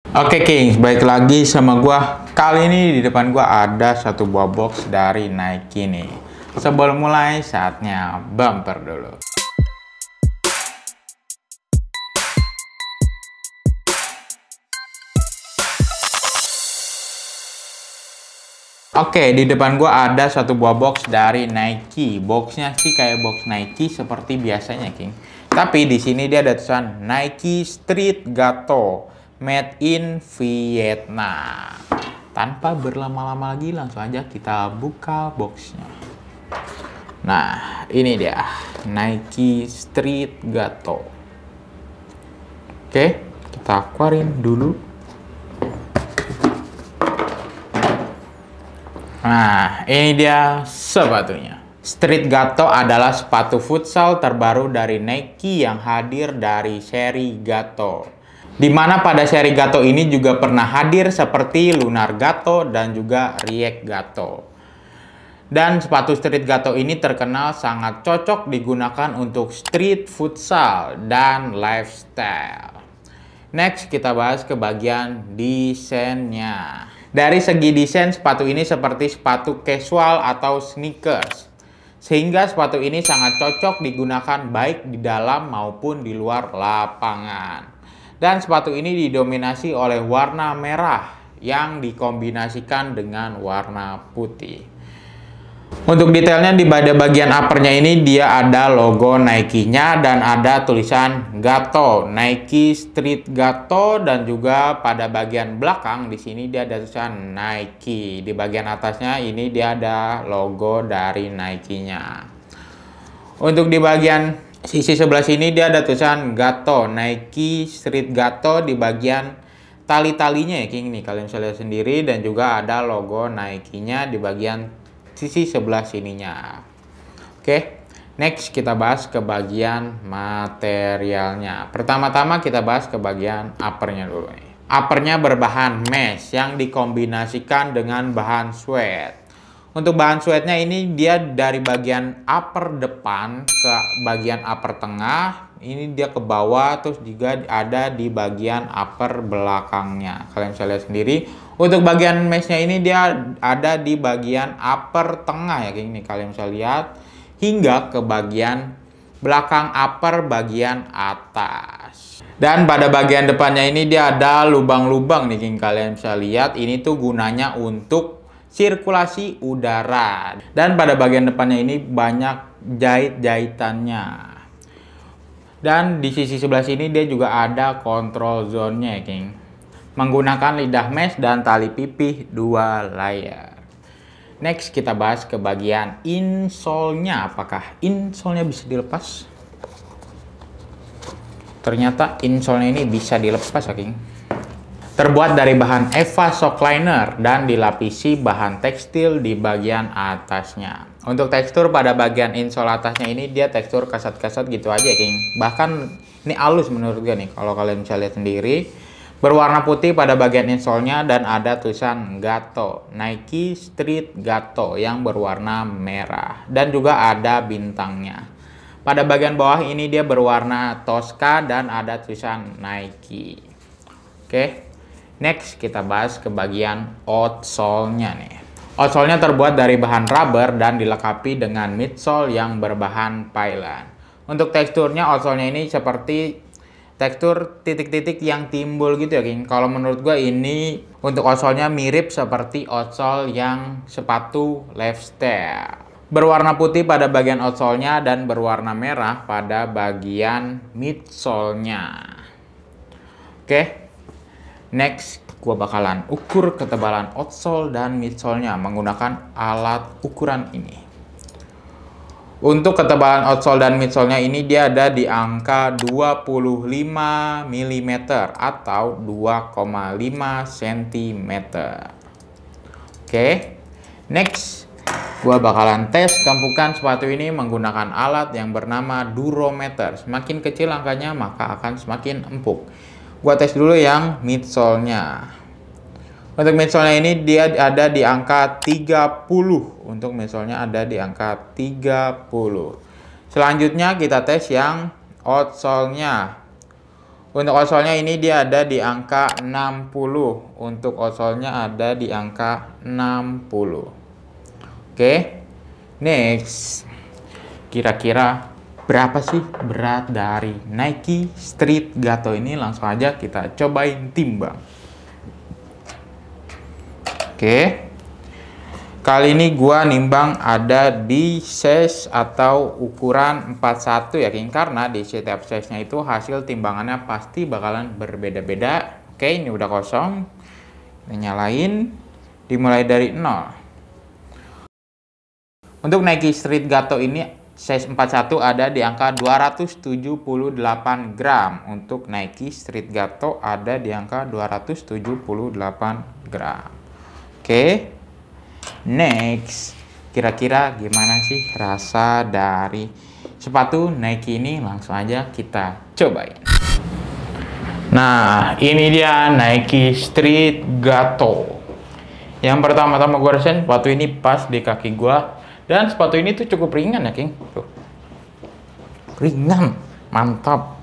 Oke Kings, balik lagi sama gua. Kali ini di depan gua ada satu buah box dari Nike nih. Sebelum mulai, saatnya bumper dulu. Oke, di depan gua ada satu buah box dari Nike. Boxnya sih kayak box Nike seperti biasanya, King. Tapi di sini dia ada tulisan Nike Street Gato, made in Vietnam. Tanpa berlama-lama lagi, langsung aja kita buka boxnya. Nah, ini dia Nike Street Gato. Oke, kita keluarin dulu. Nah, ini dia sepatunya. Street Gato adalah sepatu futsal terbaru dari Nike yang hadir dari seri Gato. Di mana pada seri Gato ini juga pernah hadir seperti Lunar Gato dan juga React Gato. Dan sepatu Street Gato ini terkenal sangat cocok digunakan untuk street futsal dan lifestyle. Next, kita bahas ke bagian desainnya. Dari segi desain, sepatu ini seperti sepatu casual atau sneakers. Sehingga sepatu ini sangat cocok digunakan baik di dalam maupun di luar lapangan. Dan sepatu ini didominasi oleh warna merah yang dikombinasikan dengan warna putih. Untuk detailnya di bagian uppernya ini dia ada logo Nike-nya dan ada tulisan Gato, Nike Street Gato, dan juga pada bagian belakang di sini dia ada tulisan Nike. Di bagian atasnya ini dia ada logo dari Nike-nya. Untuk di bagian sisi sebelah sini dia ada tulisan Gato, Nike Street Gato di bagian tali-talinya ya King, nih kalian bisa lihat sendiri, dan juga ada logo Nike-nya di bagian sisi sebelah sininya. Oke, next kita bahas ke bagian materialnya. Pertama-tama kita bahas ke bagian uppernya dulu nih. Uppernya berbahan mesh yang dikombinasikan dengan bahan suede. Untuk bahan suede-nya ini dia dari bagian upper depan ke bagian upper tengah, ini dia ke bawah, terus juga ada di bagian upper belakangnya. Kalian bisa lihat sendiri. Untuk bagian meshnya ini dia ada di bagian upper tengah ya ini kalian bisa lihat, hingga ke bagian belakang upper bagian atas. Dan pada bagian depannya ini dia ada lubang-lubang nih King, kalian bisa lihat. Ini tuh gunanya untuk sirkulasi udara. Dan pada bagian depannya ini banyak jahit-jahitannya. Dan di sisi sebelah sini dia juga ada control zone-nya ya King, menggunakan lidah mesh dan tali pipih 2 layar. Next kita bahas ke bagian insole-nya. Apakah insole-nya bisa dilepas? Ternyata insole-nya ini bisa dilepas ya King. Terbuat dari bahan EVA Shockliner dan dilapisi bahan tekstil di bagian atasnya. Untuk tekstur pada bagian insole atasnya ini dia tekstur kasat-kasat gitu aja King. Bahkan ini halus menurut gue nih kalau kalian bisa lihat sendiri. Berwarna putih pada bagian insole-nya dan ada tulisan Gato, Nike Street Gato yang berwarna merah. Dan juga ada bintangnya. Pada bagian bawah ini dia berwarna Tosca dan ada tulisan Nike. Oke. Next kita bahas ke bagian outsole-nya nih. Outsole-nya terbuat dari bahan rubber dan dilengkapi dengan midsole yang berbahan pylon. Untuk teksturnya outsole-nya ini seperti tekstur titik-titik yang timbul gitu ya King. Kalau menurut gue ini untuk outsole-nya mirip seperti outsole yang sepatu lifestyle. Berwarna putih pada bagian outsole-nya dan berwarna merah pada bagian midsole-nya. Oke. Next, gua bakalan ukur ketebalan outsole dan midsole-nya menggunakan alat ukuran ini. Untuk ketebalan outsole dan midsole-nya ini dia ada di angka 25 mm atau 2,5 cm. Oke. Next, gua bakalan tes keempukan sepatu ini menggunakan alat yang bernama durometer. Semakin kecil angkanya maka akan semakin empuk. Gua tes dulu yang midsole-nya. Untuk midsole-nya ini dia ada di angka 30. Untuk midsole-nya ada di angka 30. Selanjutnya kita tes yang outsole-nya. Untuk outsole-nya ini dia ada di angka 60. Untuk outsole-nya ada di angka 60. Oke. Next. Kira-kira berapa sih berat dari Nike Street Gato ini? Langsung aja kita cobain timbang. Oke. Kali ini gua nimbang ada di size atau ukuran 41 ya, King. Karena di setiap size-nya itu hasil timbangannya pasti bakalan berbeda-beda. Oke, ini udah kosong. Kita nyalain. Dimulai dari 0. Untuk Nike Street Gato ini size 41 ada di angka 278 gram. Untuk Nike Street Gato ada di angka 278 gram. Oke. Next, kira-kira gimana sih rasa dari sepatu Nike ini? Langsung aja kita cobain. Nah, ini dia Nike Street Gato. Yang pertama-tama gue rasain sepatu ini pas di kaki gue. Dan sepatu ini tuh cukup ringan ya, King. Tuh. Ringan, mantap.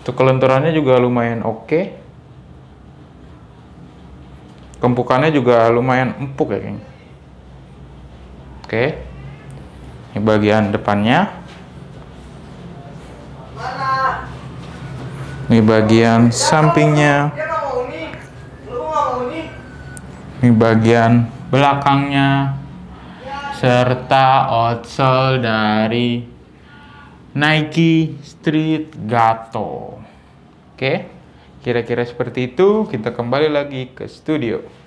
Untuk kelenturannya juga lumayan oke. Kempukannya juga lumayan empuk ya, King. Oke. Ini bagian depannya. Ini bagian sampingnya. Ini bagian belakangnya. Serta outsole dari Nike Street Gato. Oke. Kira-kira seperti itu. Kita kembali lagi ke studio.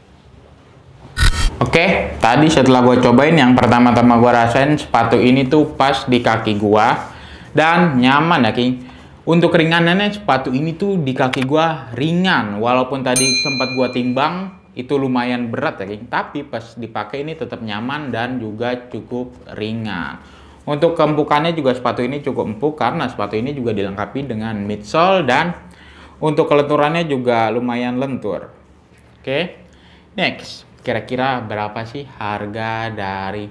Oke, tadi setelah gue cobain, yang pertama-tama gue rasain sepatu ini tuh pas di kaki gue dan nyaman ya, King. Untuk keringanannya sepatu ini tuh di kaki gue ringan, walaupun tadi sempat gue timbang itu lumayan berat ya, King. Tapi pas dipakai ini tetap nyaman dan juga cukup ringan. Untuk keempukannya juga sepatu ini cukup empuk karena sepatu ini juga dilengkapi dengan midsole dan untuk kelenturannya juga lumayan lentur. Oke, next. Kira-kira berapa sih harga dari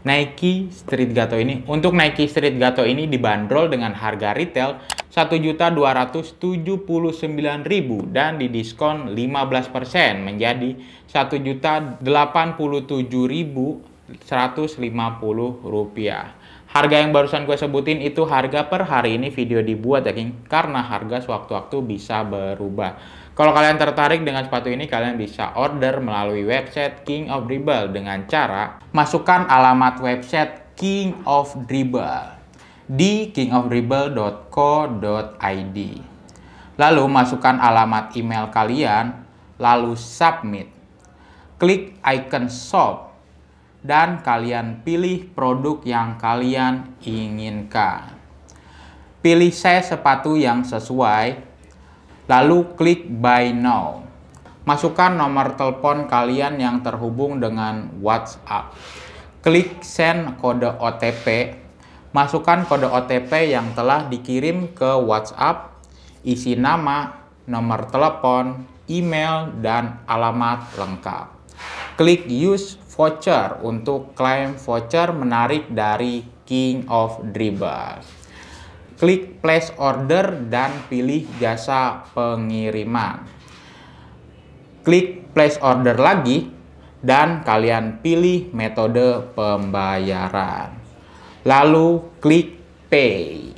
Nike Street Gato ini? Untuk Nike Street Gato ini dibanderol dengan harga retail 1.279.000 dan didiskon 15% menjadi 1.087.150 rupiah. Harga yang barusan gue sebutin itu harga per hari ini video dibuat ya, King. Karena harga sewaktu-waktu bisa berubah. Kalau kalian tertarik dengan sepatu ini, kalian bisa order melalui website King of Dribble dengan cara masukkan alamat website King of Dribble di kingofdribble.co.id. Lalu masukkan alamat email kalian, lalu submit. Klik icon shop dan kalian pilih produk yang kalian inginkan. Pilih size sepatu yang sesuai, lalu klik buy now. Masukkan nomor telepon kalian yang terhubung dengan WhatsApp. Klik send kode OTP. Masukkan kode OTP yang telah dikirim ke WhatsApp, isi nama, nomor telepon, email, dan alamat lengkap. Klik use voucher untuk klaim voucher menarik dari King of Dribble. Klik place order dan pilih jasa pengiriman. Klik place order lagi dan kalian pilih metode pembayaran. Lalu klik pay.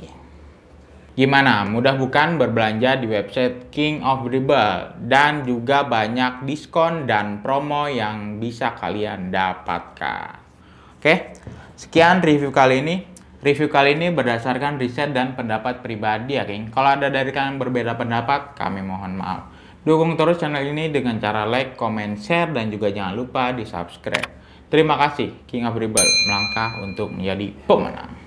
Gimana? Mudah bukan berbelanja di website King of Dribble? Dan juga banyak diskon dan promo yang bisa kalian dapatkan. Oke, sekian review kali ini. Review kali ini berdasarkan riset dan pendapat pribadi ya, King. Kalau ada dari kalian berbeda pendapat, kami mohon maaf. Dukung terus channel ini dengan cara like, comment, share, dan juga jangan lupa di subscribe. Terima kasih, King of Dribble melangkah untuk menjadi pemenang.